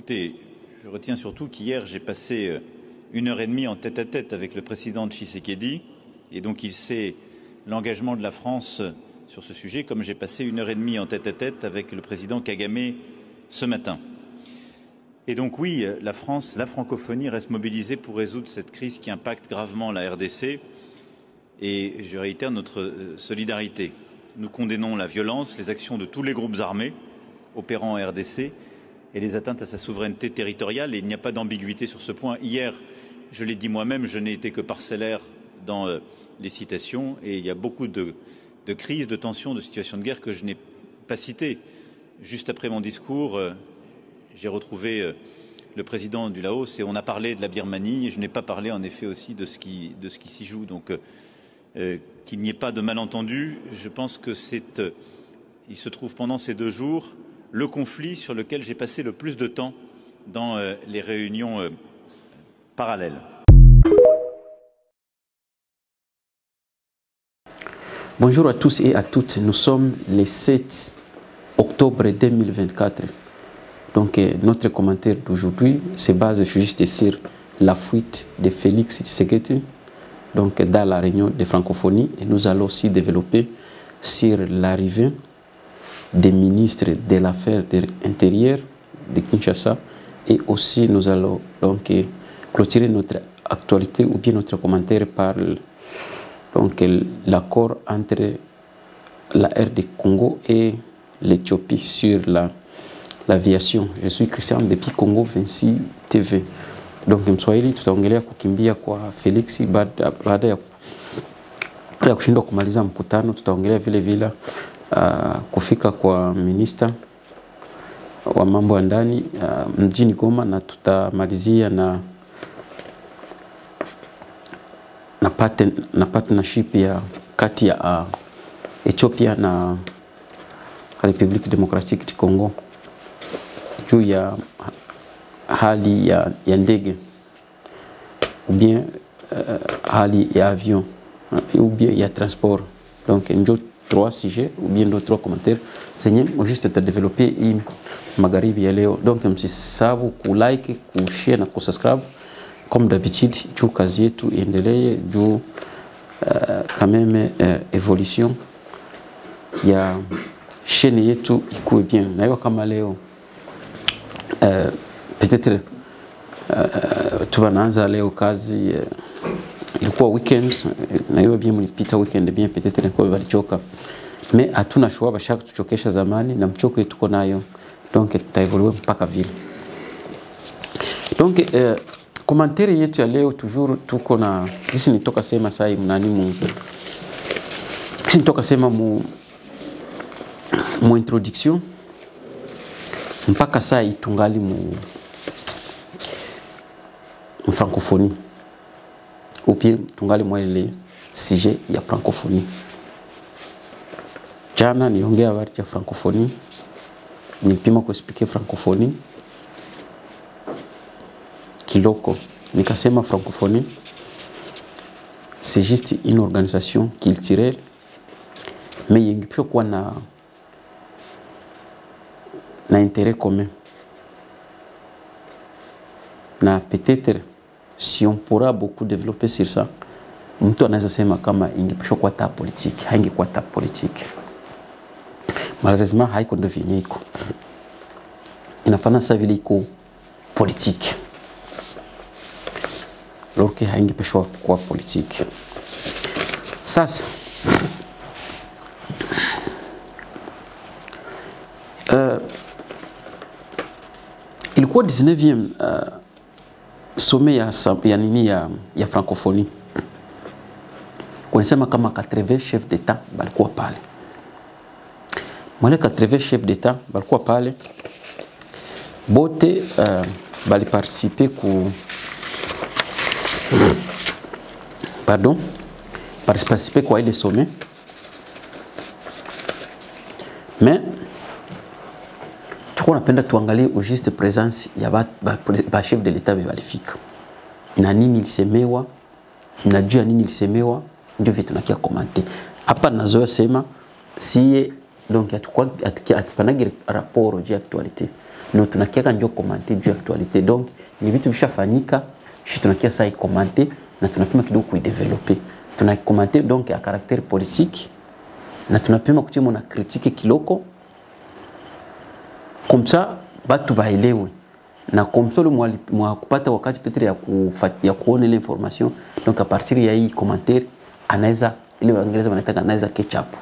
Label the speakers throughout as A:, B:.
A: Écoutez, je retiens surtout qu'hier, j'ai passé 1h30 en tête-à-tête avec le président Tshisekedi, et donc il sait l'engagement de la France sur ce sujet, comme j'ai passé 1h30 en tête-à-tête avec le président Kagame ce matin. Et donc oui, la France, la francophonie reste mobilisée pour résoudre cette crise qui impacte gravement la RDC, et je réitère notre solidarité. Nous condamnons la violence, les actions de tous les groupes armés opérant en RDC et les atteintes à sa souveraineté territoriale, et il n'y a pas d'ambiguïté sur ce point. Hier, je l'ai dit moi-même, je n'ai été que parcellaire dans les citations, et il y a beaucoup de crises, de tensions, de situations de guerre que je n'ai pas citées. Juste après mon discours, j'ai retrouvé le président du Laos et on a parlé de la Birmanie, et je n'ai pas parlé en effet aussi de ce qui s'y joue. Donc qu'il n'y ait pas de malentendu, je pense que il se trouve pendant ces 2 jours le conflit sur lequel j'ai passé le plus de temps dans les réunions parallèles.
B: Bonjour à tous et à toutes, nous sommes le 7 octobre 2024. Donc notre commentaire d'aujourd'hui se base juste sur la fuite de Félix Tshisekedi donc, dans la réunion de francophonie, et nous allons aussi développer sur l'arrivée des ministres de l'affaire intérieure de Kinshasa, et aussi nous allons donc clôturer notre actualité ou bien notre commentaire par l'accord entre la RD Congo et l'Éthiopie sur l'aviation. Je suis Christian depuis Congo 26 TV. Donc Mswahili tutaongelea kukimbia kwa Felix baada ya kushindwa kumaliza mkutano. Tutaongelea vile vile kufika kwa minister wa mambo ya ndani mjini Goma, na tutamalizia na partnership ya kati ya Ethiopia na République démocratique du Congo juu ya hali ya ndege ou bien hali ya avion ou bien ya transport. Donc ndio 3 sujets ou bien 3 commentaires zenye juste te développer hii magharibi ya leo. Donc msisahau ku like, ku share na ku subscribe comme d'habitude, juu kazi yetu iendelee, juu quand même évolution ya chaîne yetu ikuwe bien. Na hiyo kama leo peut-être tunaanza leo kazi ilikuwa weekend, na hiyo bien mlipita weekend bien, peut-être nilikuwa balichoka, mais hatuna shwa bashaka tuchokesha zamani na mchoko yetu tuko nayo, donc tutaevolue mpaka vile. Donc commentaire yetu ya leo toujours tuko na kisi nitoka sema sai mnani mu kisi nitoka sema mu introduction mpaka sai tungali mu francophonie ou bien tungali mwa ile sujet ya francophonie. Jana niongea habari ya francophonie, nilipima kuexpliquer francophonie kiloko, nikasema francophonie c'est juste une organisation culturelle mais yengipyo kuwa na intérêt commun, na peut-être si on pourra beaucoup développer sur ça, mtu anaweza sema kama ingepashwa kuwa ta politique, haingekuwa ta politique. Malheureusement haiko ndo vyenye iko, inafana sa vile iko politique, alors que haingepashwa kuwa politique. Sasa ilikuwa 19e sommet ya nini ya francophonie. Kunisema kama 80 chefs d'État balikuwa pale. Mwale 80 chefs d'État balikuwa pale. Bote bali participer kwa ile sommet. Mais tuko napenda tuangalie au juste présence ya ba chef de l'État balifika. Na nini ilisemewa, na juu ya nini ilisemewa, ndio vitu nakia commenter. Hapa nazoea sema siye donc atupanagi rapport ya actualité. na tunakia ndio commenter juu actualité. Donc ni vitu vishafanyika, shi tunakia sai commenter na tunapima kidogo kuideveloper. Tunakomenter donc à caractère politique na tunapima kutima na critique kiloko. Comme ça batu baelewe. Na comme ça le mwa kupata wakati peut-être ya kuona ile information. Donc à partir ya hii commentaire anaweza ile Waingereza wanataka anaweza catch up.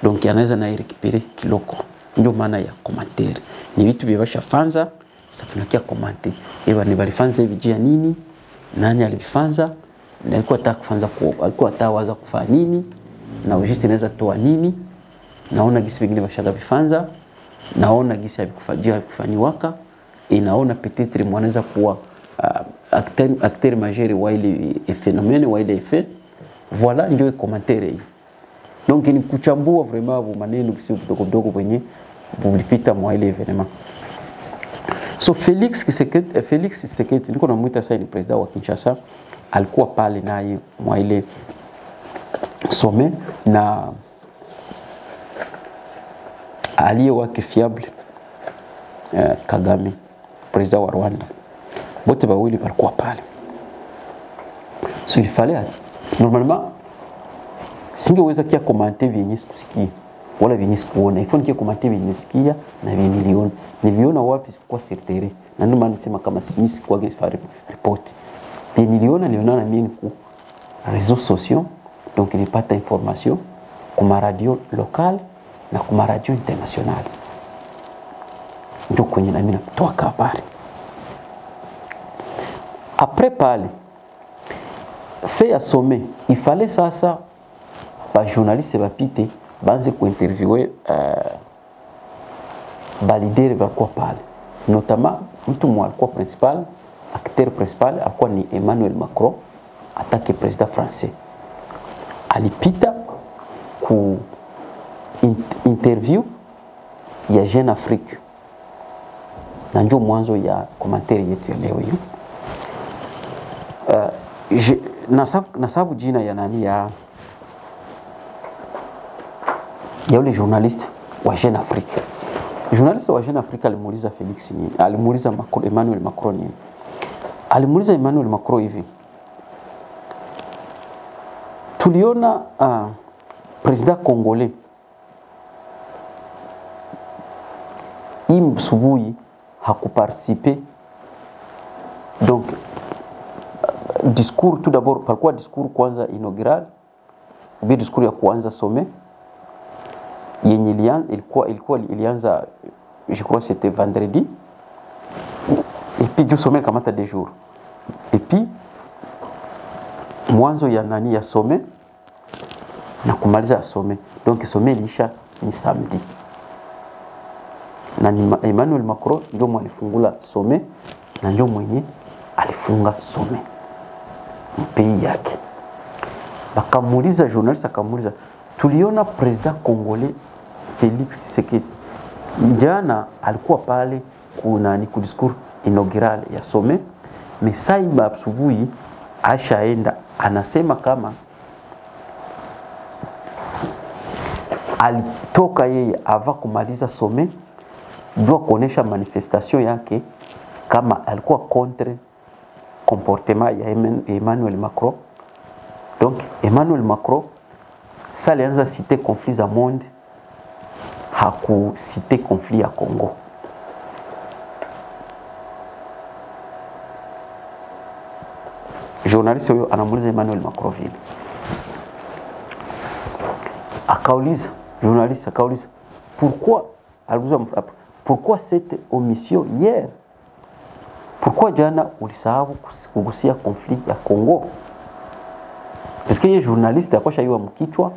B: Donc anaweza na récupérer kiloko. Ndio maana ya commentaire. Ni vitu vya fanza sasa tunakia commenter. Eba ni balifanza hivi jia nini? Nani alifanza? Na alikuwa ataka kufanza alikuwa atawaza kufanya nini? Na ujist inaweza toa nini? Naona gisi vingine bashaka bifanza. Naona gisi habikufajia kufanywa inaona peut-être mwanaweza kuwa acteur majeur wa ile phénomène wa ile effet. Voilà ndio commentaire hii. Donc ni kuchambua vraiment maneno kisi kidogo kwenye bulipita mwa ile événement. So Félix Tshisekedi niko namuita sasa ni president wa Kinshasa, alikuwa pale naye mwa ile sommet na aliye wake fiable Kagame, president wa Rwanda. Bote bawili walikuwa pale. So il fallait normalement singeweza kia commenter vyenye sikusikia wala vyenye sikuona. Ifo nikia commenter vyenye sikia na vyenye niliona. Niliona wapi kwa sertere. Na ndio maana nisema kama Smith kwa gesi report. Niliona na mimi ku réseaux sociaux. Donc nilipata information kwa radio locale na kwa radio internationale. Ndio kwenye na mimi natoa habari. Après pale fait à sommet, il fallait ça ba journaliste bapite banze ku interviewer ba leader balikuwa pale. Notamment mtu mwa alikuwa principal, acteur principal alikuwa ni Emmanuel Macron, atake president français. Alipita ku interview ya Jeune Afrique. Na ndio mwanzo ya commentaire yetu ya leo hiyo. Nasabu jina ya nani ya yule journaliste wa Jeune Afrique. Journaliste wa Jeune Afrique alimuuliza Felix nini? Alimuuliza Emmanuel Macron nini? Alimuuliza Emmanuel Macron hivi. Tuliona president congolais Msubuyi hakuparticiper. Donc discours tout d'abord, pourquoi discours kwanza inaugural ou bien discours ya kwanza sommet yenye ilianza je crois c'était vendredi et puis du sommet kamata 2 jours et puis mwanzo ya nani ya sommet na kumaliza sommet. Donc sommet ilisha ni samedi na Emmanuel Macron ndio mwalifungula sommet na ndio mwenye alifunga sommet mpei yake. Bakamuuliza journaliste, akamuuliza tuliona president congolais Félix Tshisekedi jana alikuwa pale kuna ni discours inaugural ya sommet, Mesaiba asubuhi ashaenda anasema kama alitoka yeye ava kumaliza sommet doit kuonesha manifestation yake kama alikuwa contre comportement ya Emmanuel Macron. Donc Emmanuel Macron ça alianza citer conflit za monde, haku citer conflit ya Congo. Journaliste huyo anamuuliza Emmanuel Macron vile. Akauliza journaliste akauliza pourquoi cette omission hier? Pourquoi jana ulisahau kugusia conflit ya Congo? Parce que les journalistes akosha yua mkichwa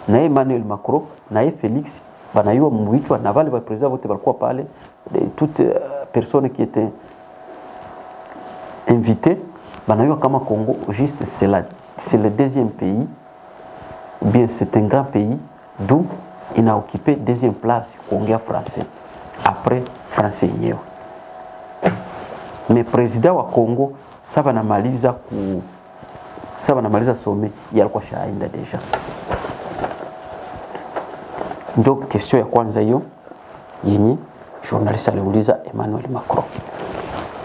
B: na Emmanuel Macron na Félix banayua mkichwa na wale président wote walikuwa pale, toutes personnes qui étaient invitées banayua kama Congo juste c'est le deuxième pays, bien c'est un grand pays d'où il a occupé deuxième place kuongea français après français yenyewe. Mais président wa Congo saba namaliza sommet yalikuwa shaenda deja. Ndio question ya kwanza hiyo yenye journaliste aliuliza Emmanuel Macron.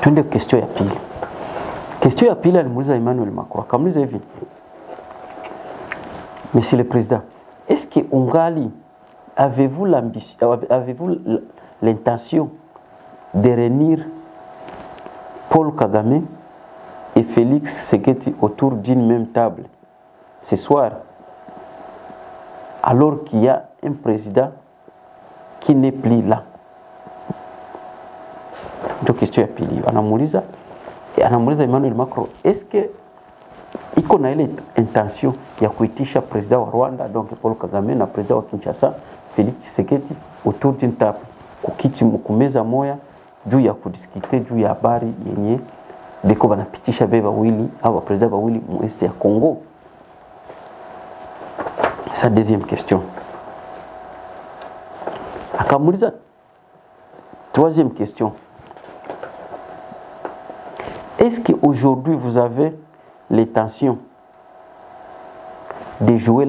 B: Twende question ya pili. Question ya pili alimuuliza Emmanuel Macron, akamuuliza hivi: Monsieur le Président, est-ce que ungali avez-vous l'intention de réunir Paul Kagame et Félix Tshisekedi autour d'une même table ce soir, alors qu'il y a un président qui n'est plus là? Donc question ya pili anamuuliza Emmanuel Macron, est-ce que iko na ile intention ya kuitisha president wa Rwanda donc Paul Kagame na president wa Kinshasa Félix Tshisekedi autour d'une table kukiti mkumeza moya juu ya kudiskite juu ya habari yenye beko banapitisha beba wawili au president wawili mu est ya Congo? Sa deuxième question. Akamuuliza troisième question. Est-ce qu'aujourd'hui vous avez l'intention de jouer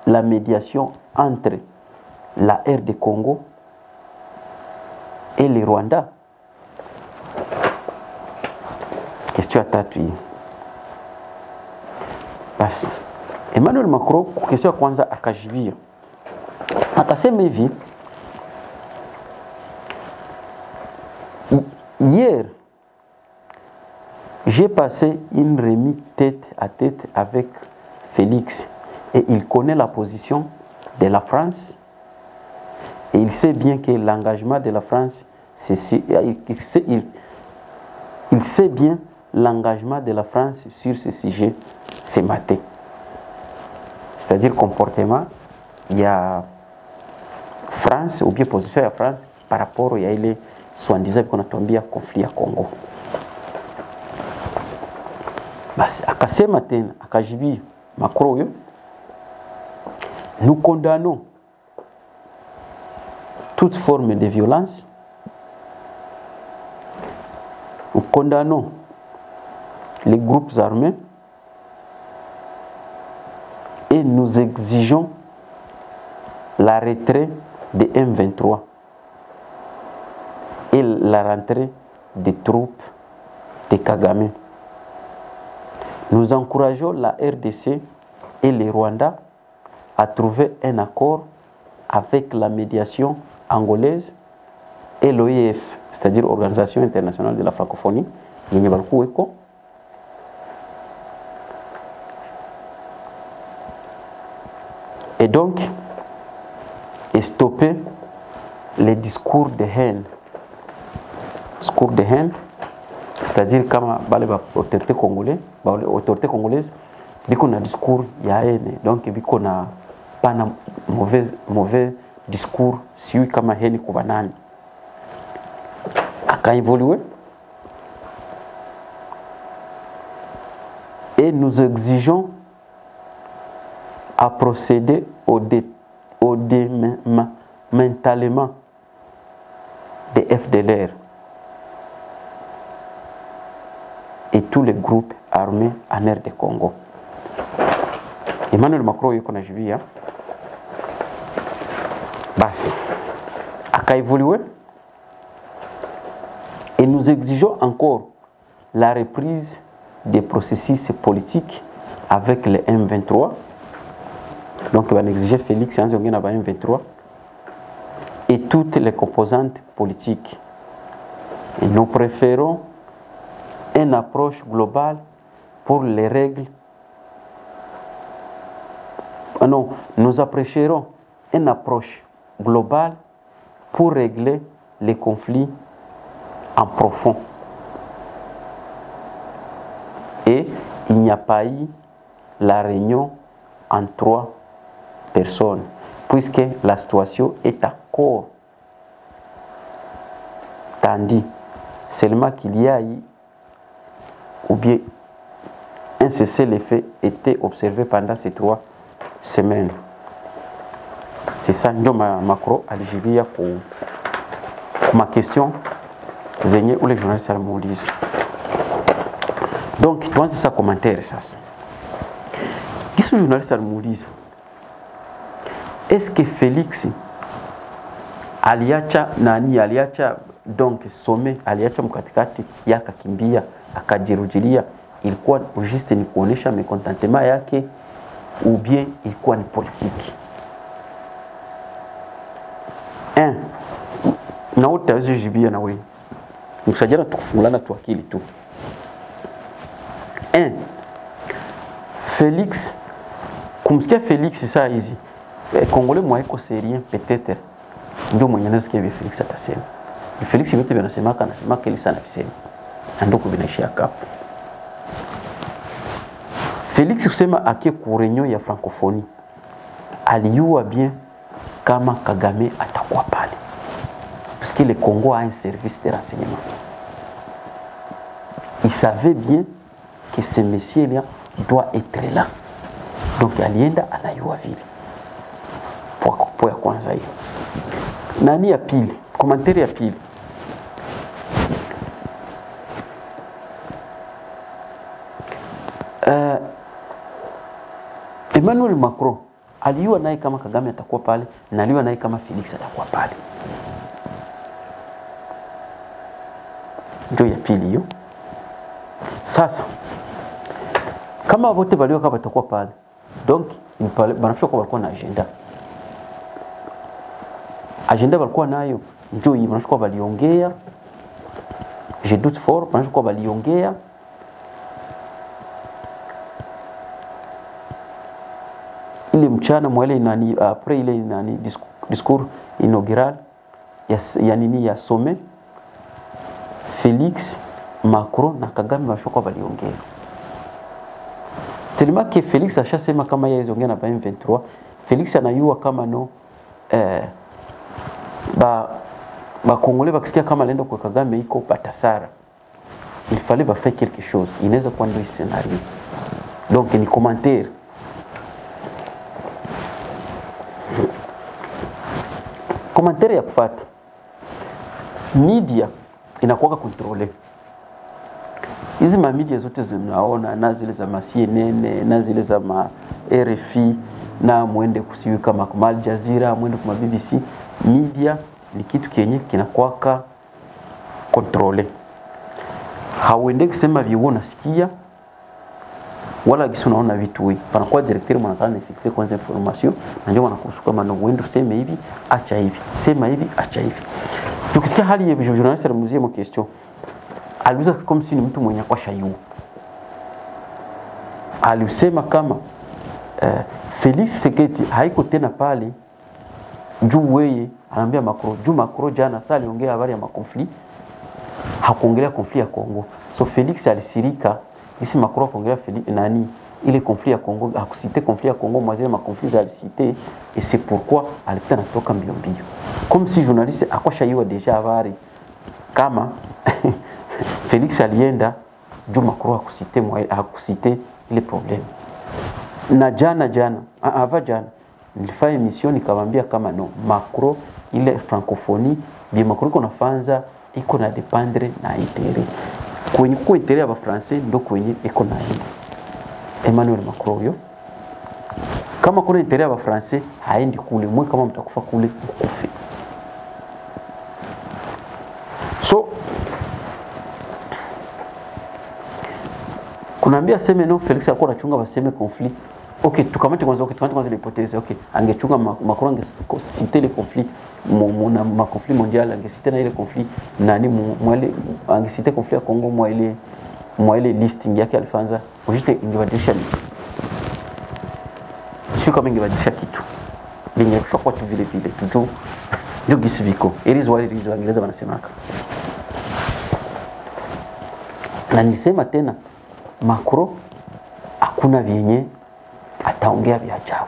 B: la médiation entre la RD Congo et le Rwanda? Question à tatu. Basi Emmanuel Macron question ya kwanza akajibia, akasema hivi: hier j'ai passé une remise tête à tête avec Félix et il connaît la position de la France et il sait bien que l'engagement de la France, il sait bien l'engagement de la France sur ce sujet ce matin. C'est-à-dire comportement, il y a France ou bien position de la France par rapport à ile soi-disant qu'on a tombé à conflit à Congo. Basi akasema tena akajibi Macron yo, nous condamnons toute forme de violence, nous condamnons les groupes armés et nous exigeons la retrait de M23 et la rentrée des troupes de Kagame. Nous encourageons la RDC et les Rwandais à trouver un accord avec la médiation angolaise et l'OIF, c'est-à-dire l'Organisation internationale de la francophonie, et donc stopper les discours de haine. Discours de haine, c'est-à-dire comme les autorités congolaises, biko na discours ya haine, donc biko na pana mauvais discours siwi kama haine kwa nani. Aka évoluer et nous exigeons à procéder au démantèlement des FDLR et tous les groupes armés en RD Congo. Emmanuel Macron yuko na jibia basi aka évoluer et nous exigeons encore la reprise des processus politiques avec les M23. Donc on va exiger Félix Anzongi na M23 et toutes les composantes politiques. Et nous préférons une approche globale pour les règles. Non, nous apprécierons une approche globale pour régler les conflits en profond. Et il n'y a pas eu la réunion en 3 personnes, puisque la situation est encore tendue. Seulement qu'il y a eu, ou bien un cessez-le-feu était observé pendant ces 3 semaines. C'est ça, ndio Macron alijibia pour ma question zenye ou les journalistes alimuuliza. Donc tuanze sa commentaire sasa. Kisu journaliste alimuuliza, est-ce que Félix aliacha nani, aliacha donc some, aliacha mkatikati yakakimbia akajirudilia, ilikuwa juste ni kuonesha mécontentement yake ou bien ilikuwa ni politique? Na utaweza jibia na wewe. Msajana tukufungulana tu akili tu. Félix, kumsikia Félix saa hizi Congolais mwaiko sérien peut-être ndio mwenye nasikia vile Félix atasema. Félix yote anasema ile sana visema. Ndio kubinaishia hapo. Félix kusema akie ku réunion ya francophonie. Aliyua bien kama Kagame atakuwa pale. Parce que le Congo a un service de renseignement. Il savait bien que ce monsieur-là doit être là. Donc alienda anayua vile. Kwa kwanza hiyo. Nani ya pili? Komantari ya pili. Emmanuel Macron aliua naye kama Kagame atakuwa pale, na aliua naye kama Felix atakuwa pale. Ndio ya pili hiyo. Sasa kama wote walio kama watakuwa pale, donc banafika kwa walikuwa na agenda walikuwa nayo, ndio hii banafika waliongea, je doute fort banafika waliongea ile mchana mwele nani après ile nani discours inaugural ya nini ya sommet. Félix, Macron na Kagame washoka waliongea. Tellement que Félix ashasema kama yeye ziongea na M23, Félix anayua kama no ba Congolais bakisikia kama lendo kwa Kagame iko batasara. Il fallait ba faire quelque chose. Inaweza kuwa ndio scenario. Donc ni commentaire. Commentaire ya kufuata. Media inakuwa contrôler. Hizi media zote zinaona, na zile za CNN, na zile za RFI, na mwende kusiwi kama Al Jazeera, mwende kwa BBC. Media ni kitu kenye kinakuwa contrôler. Hauende kusema viwo nasikia wala gisi unaona vitu hivi. Panakuwa directeur mwanakana nifikire kwanza information, na ndio wanakusuka kama no wendo sema hivi, acha hivi. Sema hivi, acha hivi. Tukisikia hali ya journaliste alimuzie mo question. Aliuliza kama si ni mtu mwenye kwa shayu. Alisema kama Félix Seketi haiko tena pale juu weye anaambia Macron, juu Macron jana sasa aliongea habari ya makonfli, hakuongelea konfli ya Kongo. So Félix alisirika isi Macron kuongelea nani ile konfli ya Kongo, hakusite konfli ya Kongo, mwazile makonfli za alisite, et c'est pourquoi alipita natoka mbio mbio. Comme si journaliste akosha yiwa deja habari kama Félix alienda juu Macron hakusite ile problème. Na jana ava jana nilifanya mission nikamwambia kama no Macron ile francophonie bi Macron iko nafanza iko na dependre na itere kwenye kwa itere ya Français ndo kwenye iko na hii Emmanuel Macron yo kama kuna itere ya Français haendi kule mwe kama mtakufa kule mkufe. So kunaambia sema no Felix alikuwa anachunga waseme conflit. Okay, tukamate kwanza ile hypothèse. Okay, angechunga Macron angesite le conflit na ma conflit mondial, angesite na ile conflit nani mwele angesite conflit ya Kongo mwele listing yake alifanza. Ujite ingebadilisha sio kama ingebadilisha kitu. Linye kwa tu vile tu ndio gisi viko. It is what it is, Waingereza wanasemaka. Na nilisema tena Macron hakuna vyenye ataongea vya ajabu.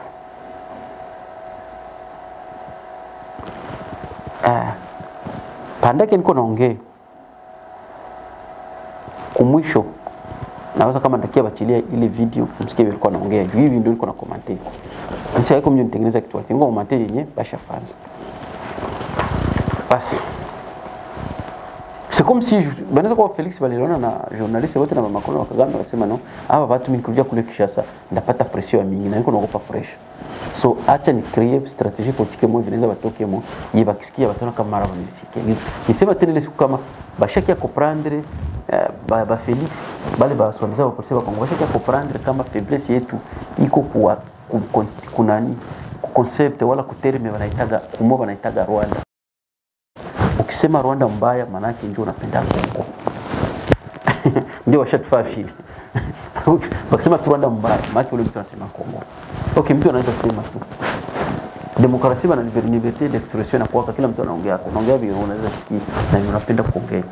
B: Pandake niko naongea kumwisho, naweza kama ndakia bachilia ile video msikie vilikuwa naongea juu hivi ndio niko na comment. Sasa haiko mimi nitengeneza kitu ati ngo comment yenye basha fans. Bas. C'est comme si banaweza kwa Felix waliona na journaliste wote na Macron wa Kagame wakasema no, hapa watu mimi kuja kule Kinshasa ndapata pression mingi na niko naogopa pressure. So acha ni create strategie politique moja vinaweza batoke mo yibakisikia batona kama mara banisikia. Nisema tena ile siku kama bashaki ya comprendre ba Felix bale ba sonza baposema Kongo bashaki ya comprendre kama faiblesse yetu iko kwa kunani concept wala kuterme wanaitaga kumo wanaitaga Rwanda. Ukisema Rwanda mbaya maana yake ndio unapenda Kongo. Ndio washatufaa vile. Wakisema Rwanda mbaya maana yake ule mtu anasema Kongo. Okay, mtu anaweza kusema tu demokrasia na liberté d'expression na kwa kila mtu anaongea vile unaweza kusikia na unapenda kuongea.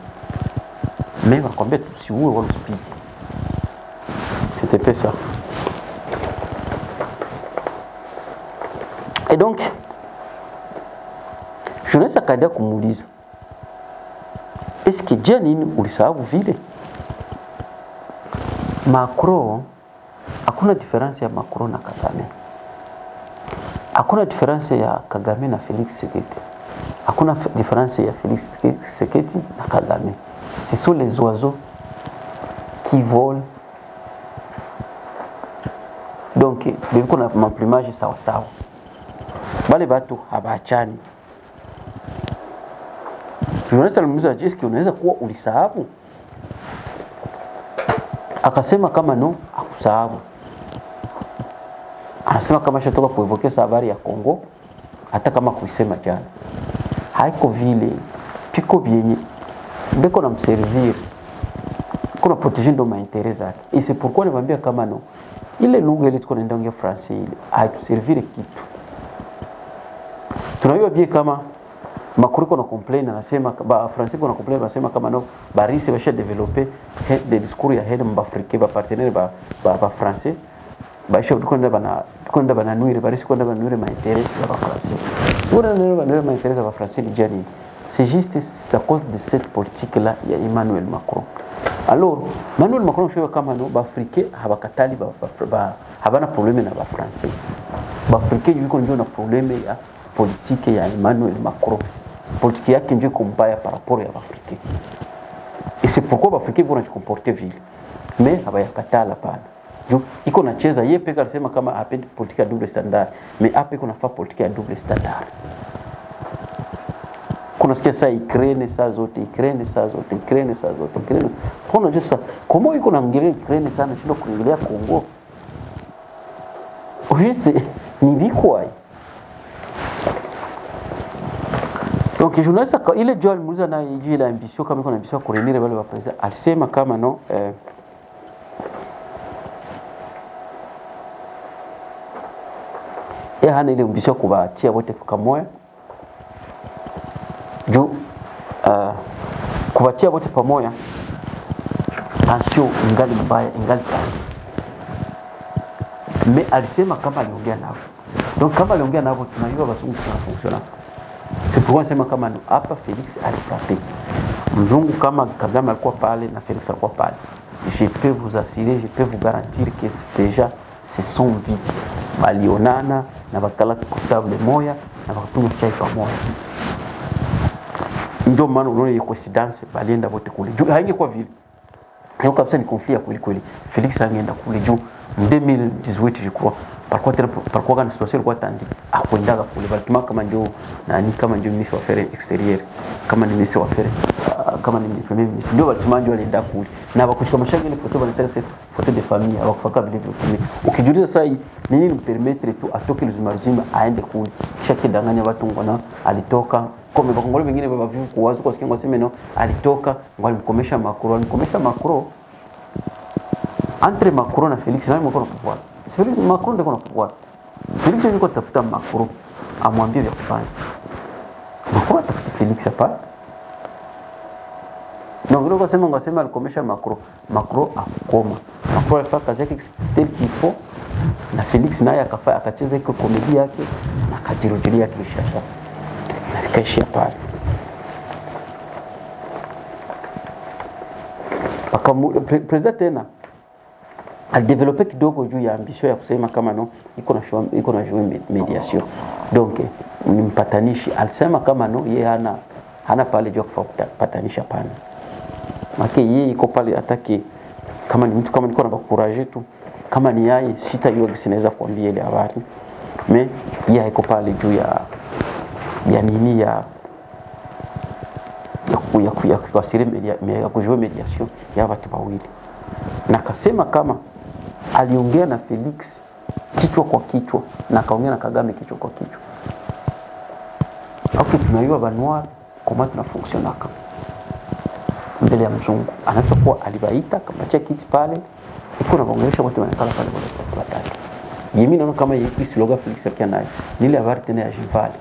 B: Mais nakwambia tusiue wala usipige. C'était pas ça. Et donc je ne sais pas kumuuliza est-ce que Janine ulisahau vile Macron, hakuna difference ya Macron na Kagame. Hakuna difference ya Kagame na Felix Tshisekedi. Hakuna difference ya Felix Tshisekedi na Kagame. Ce sont les oiseaux qui volent. Donc, biko na maplumage sawa sawa. Bale batu habachani. Tunaweza kumuuliza je, est-ce unaweza kuwa ulisahau? Akasema kama no, akusahau. Anasema kama shatoka kuevoke habari ya Kongo hata kama kuisema jana. Haiko vile piko bienye beko na mservir. Kuna protéger ndo maintérêt zake. Et c'est pourquoi nimwambia kama no. Ile lugha ile tuko naenda ongea français ile haituservire kitu. Tunajua bie kama Macron kuna complain anasema ba français kuna complain anasema kama no barisi basha développer des discours ya hede mbafrike ba partenaire ba français basha tukonda bana nuire barisi konda bana nuire maintérêt ya ba français. Ora nuire bana nuire maintérêt ya ba français ni jani. C'est juste à cause de cette politique là ya Emmanuel Macron. Alors Emmanuel Macron fait kama no ba africain habakatali ba habana problème na ba français. Ba africain yuko ndio na problème ya politique ya Emmanuel Macron. Politique yake ndio kumbaya par rapport à l'Afrique. Et c'est pourquoi l'Afrique vont se comporter vile. Mais habayakatala pana. Jo iko nacheza yeye peka alisema kama hapendi politique ya double standard, mais hape kuna fa politique ya double standard. Kuna sikia saa Ukraine saa zote. Kuna just comment iko naangalia Ukraine sana shindo kuingilia Kongo. Juste ni vikwa. Donc journaliste ile Joel Muza na yiji la ambition kama iko na ambition kurenire wale wa president alisema kama no hana ile ambition kubatia wote pamoja juu kubatia wote pamoja tension ingali mbaya ingali kali. Mais alisema kama aliongea nao. Donc kama aliongea nao tunajua basungu tunafunctiona. C'est pourquoi c'est kama hapa Felix alipate. Mzungu kama Kagame alikuwa pale na Felix alikuwa pale. Je peux vous assurer, je peux vous garantir que ces gens se sont vus. Balionana na bakala kutable moya na bakatuma chai pamoja. Ndio maana unaona hiyo coincidence balienda wote kule. Juu haingekuwa vile. Hiyo kabisa ni conflit ya kweli. Felix angeenda kule juu 2018 je crois. Par quoi kana situation ilikuwa tandi akwendaga kule Baltimore kama ndio nani kama ndio ministre wa affaires extérieures kama ni ministre wa affaires kama ni premier ministre ndio Baltimore ndio alienda kule na bakushika mashanga ile photo banataka cette photo de famille hawakufaka vile vile. Ukijuliza sasa nini mpermettre tu atoke Luzima aende kule kisha kidanganya watu ngona alitoka kama bakongole wengine baba vivu kuwazo kwa sikia ngoseme no alitoka ngwali mkomesha Macron entre Macron na Felix nani mko na pouvoir. Felix Macron ndio kuna pouvoir. Felix yuko tafuta Macron amwambie vya kufanya. Macron atafuta Felix hapa. Donc ndio kusema ngasema alikomesha Macron akukoma. Macron alifanya kazi yake tel qu'il faut na Felix naye akacheza iko komedi yake na kajirudilia Kinshasa. Na kaishia pale. President tena alidevelope kidogo juu ya ambition ya kusema kama no iko na jouer mediation. Donc ni mpatanishi alisema kama no yeye hana pale juu kupatanisha pana. Maki yeye iko pale ataki kama ni mtu kama niko na bakuraje tu kama ni yeye sitajua sinaweza kuambia ile habari. me ya iko pale juu ya nini ya kuasiri ya kujua mediation ya watu wawili. Na akasema kama aliongea na Felix kichwa kwa kichwa na akaongea na Kagame kichwa kwa kichwa. Okay, tunayua banwar kama tunafunksionaka mbele ya mzungu. Anaweza kuwa alibaita kama kiti pale iko na kuongelesha watu wanakala pale kwa tatu. Mimi naona kama hii slogan Felix yake nayo ni ile habari tena ya Jivali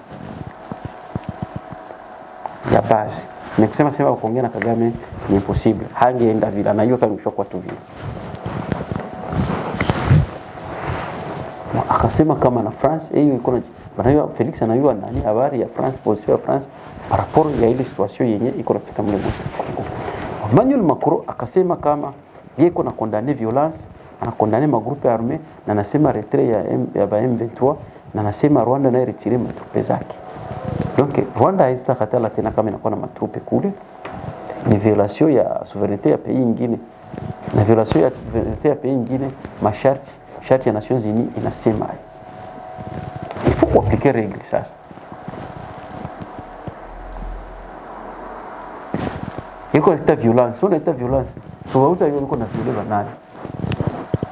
B: ya basi. Nikusema sema kuongea na Kagame ni impossible. Hangeenda vile anajua kama kwa tu vile. Akasema kama na France hiyo iko na banajua Felix anajua nani habari ya France, position ya France par rapport ya ile situation yenye iko napita mle Kongo. Emmanuel Macron akasema kama yeye iko na condamner violence, ana condamner magrupe armé na anasema retrait ya M23 na anasema Rwanda na retire matrupe zake. Donc Rwanda haitakatala tena kama inakuwa na matrupe kule. Ni violation ya souveraineté ya pays nyingine. Na violation ya souveraineté ya pays nyingine, masharti ya Nations Unies inasema il faut appliquer règle sasa. Iko leta violence, leta violence. So wauta hiyo iko na violence nani?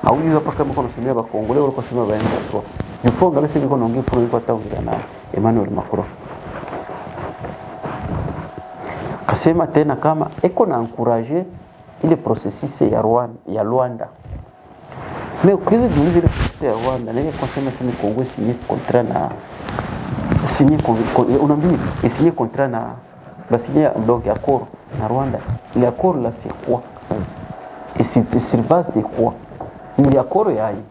B: Hauji hapa kama kuna semea ba Kongole wala kusema baenda kwa. Nifunga basi iko naongea furu iko taongea na Emmanuel Macron. Kasema tena kama iko na encourager ile processus ya Rwanda. Mais ukiweza juliza ile processus ya Rwanda, na ile kusema sema Kongo signé contrat na unaambia signé contrat na basigné donc accord na Rwanda. L'accord là c'est quoi? Et c'est sur base de quoi? Ni accord ya hii.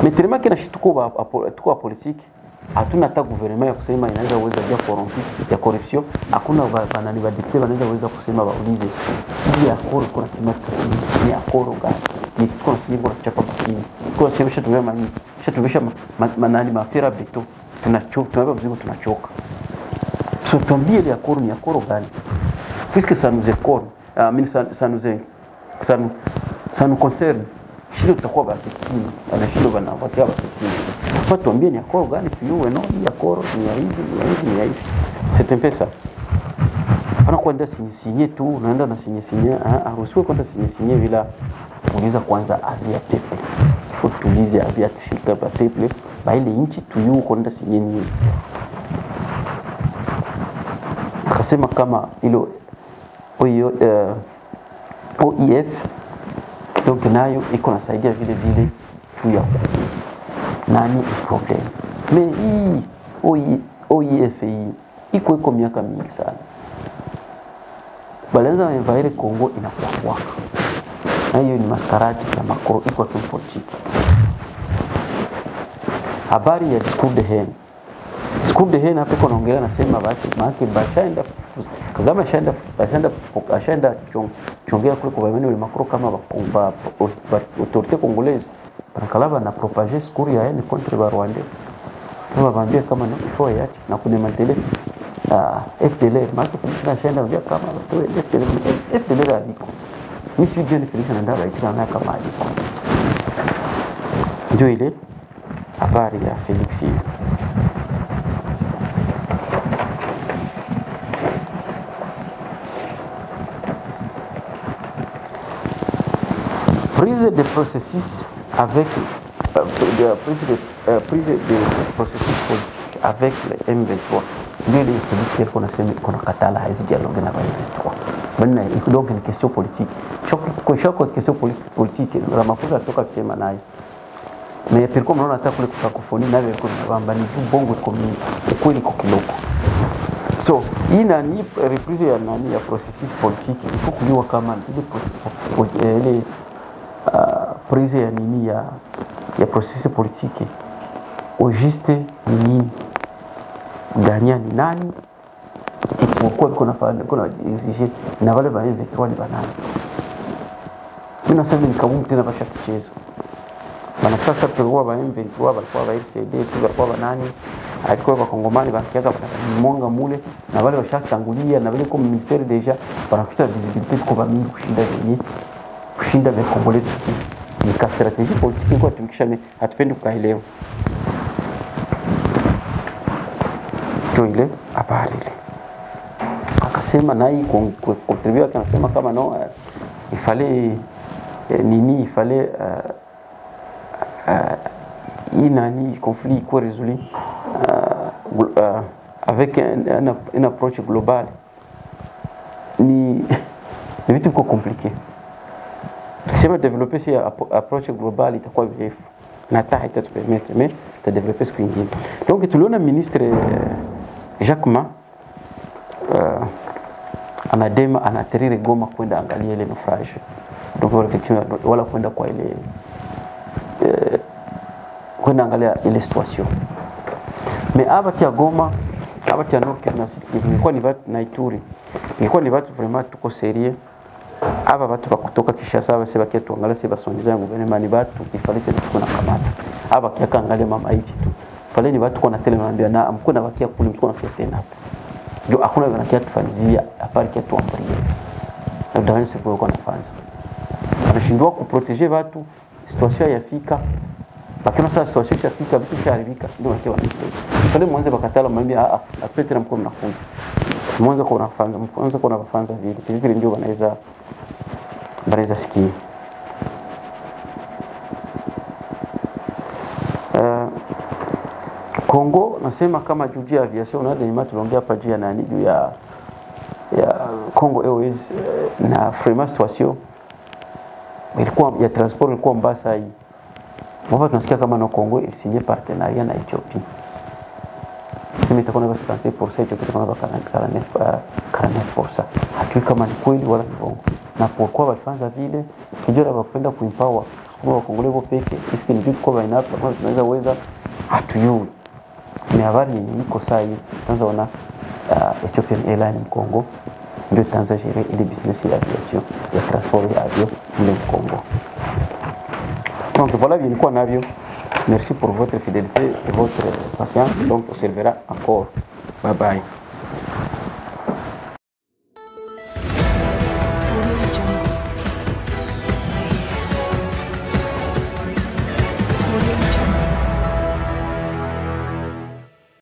B: Mais tellement que na tuko politique hatuna hata gouvernement ya kusema inaweza uweza ya corruption. Hakuna banani badikte wanaweza uweza kusema waulize hii accord kuna sema ni accord gani? Ni kuna sema kwa chapa bakini. Kwa sema tumia mani, tumesha manani mafira beto. Tunabeba mzigo tunachoka. So tuambie ile accord ni accord gani? Puisque ça nous écorne, ça nous concerne. Shilo tutakuwa bakini, ana shilo bana wakia bakini. Kwa tuambie ni accord gani tuyue no, hii accord ni ya hivi. C'est un peu ça. Pana kwenda signer tu, unaenda na signer, haruhusiwi kwenda signer bila kuuliza kwanza avis ya peuple. Il faut tuulize avis ya shirika ba peuple, ba ile nchi tuyue kwenda signer nini. Akasema kama ilo OIF donc nayo iko nasaidia vile juu ya nani problem. Mais hii OIF hii iko miaka mingi sana. Balenza envahir Kongo inakuwa. Na hiyo ni maskaradi ya Macron iko tu politiki. Habari ya discours de haine. Discours de haine hapo kunaongelea nasema basi maana bashaenda Kagame ashaenda chongea kule kwa Emmanuel Macron kama bakumba autorité congolaise banakalaba na propager discours ya haine contre ba Rwandais. Kama bambia kama ni ifo yake na kunemantele FDLR maana tunashaenda vya kama FDLR aliko. Mimi si jeni Felix anaenda baita na kama aliko. Ndio ile habari ya Felix. Prise de processus avec prise de processus politique avec le M23. Ndio ile politique kuna katala hizo dialogue na M23. Bwana donc une question politique. Chaque question politique Ramaphosa toka kusema naye. Mais pourquoi mnaona hata kule kukakofoni na wewe kuna bamba ni bongo komini kweli kwa kiloko. So hii ni reprise ya nani ya processus politique. Il faut kujua kama ile prise ya nini ya processus politique au juste ni nini ganya ni nani iko kuna exige na wale ba M23 ni banani. Mimi nasema ni kabumu tena basha kucheza bana. Sasa tulikuwa ba M23 walikuwa ba FCD tulikuwa ba nani alikuwa kwa Kongomani bakiaga mwanga mule na wale washatangulia na wale kwa ministeri deja wanakuta visibility kwa mingi kushinda vya Kongolezi. ni ka strategy politiki kwa tumikisha, hatupendi kukaelewa to ile habari ile. Akasema na hii contribute, akasema kama no ifale nini ifale inani conflit quoi résolu avec une approche globale. Ni vitu viko compliqué. Tukisema développer si approche globale itakuwa virefu na hata haitatupermettre mais ta développer siku nyingine. Donc tuliona ministre Jacques Ma anadema anaterire Goma kwenda angalia ile naufrage. Donc wala kwenda kwa ile kwenda angalia ile situation. Mais abati ya Goma, abati ya Nord Kivu na Sud Kivu, ilikuwa ni watu na Ituri. Ilikuwa ni watu vraiment tuko sérieux. Aba watu bakutoka Kinshasa base bakia tuangalia si basongiza gouvernement, ni watu ifalite tuko na kamata. Aba kia angalia mama hivi tu. Pale ni watu kuna tele naambia na mko na bakia kule mko na fiate na. Jo hakuna wanakia tufanyizia apari kia tuambulie. Na ndani sikuwa kwa nafanza. Anashindwa kuproteger watu, situation yafika. Lakini sasa situation yafika vitu charibika ndio wakiwa wanafanya. Pale mwanzo bakatala mwambia atupete na mko mnafunga. Mwanzo kwa unafanza, mwanzo kwa unafanza vile ndio wanaweza sikia. Kongo nasema kama juu ya aviation na ndio tunaongea hapa juu ya nani, juu ya Congo Airways na vraiment situation ilikuwa ya transport ilikuwa mbaya hii. Mbona tunasikia kama na Kongo ilisinye partenariat na Ethiopia. Sema itakuwa na 50%, itakuwa na 49%. Hatui kama ni kweli wala ni na kwa walifanza vile kijora wakapenda kuempower kwa Kongo peke iski ni vitu kwa ina hapo kama tunaweza uweza hatuyui. Ni habari yenye iko sawa hii. Tanza ona Ethiopian Airlines Congo ndio tanza gérer ile business ya aviation ya transport ya avion dans le Congo. Donc voilà bien quoi navio. Merci pour votre fidélité et votre patience. Donc on se verra encore. Bye bye.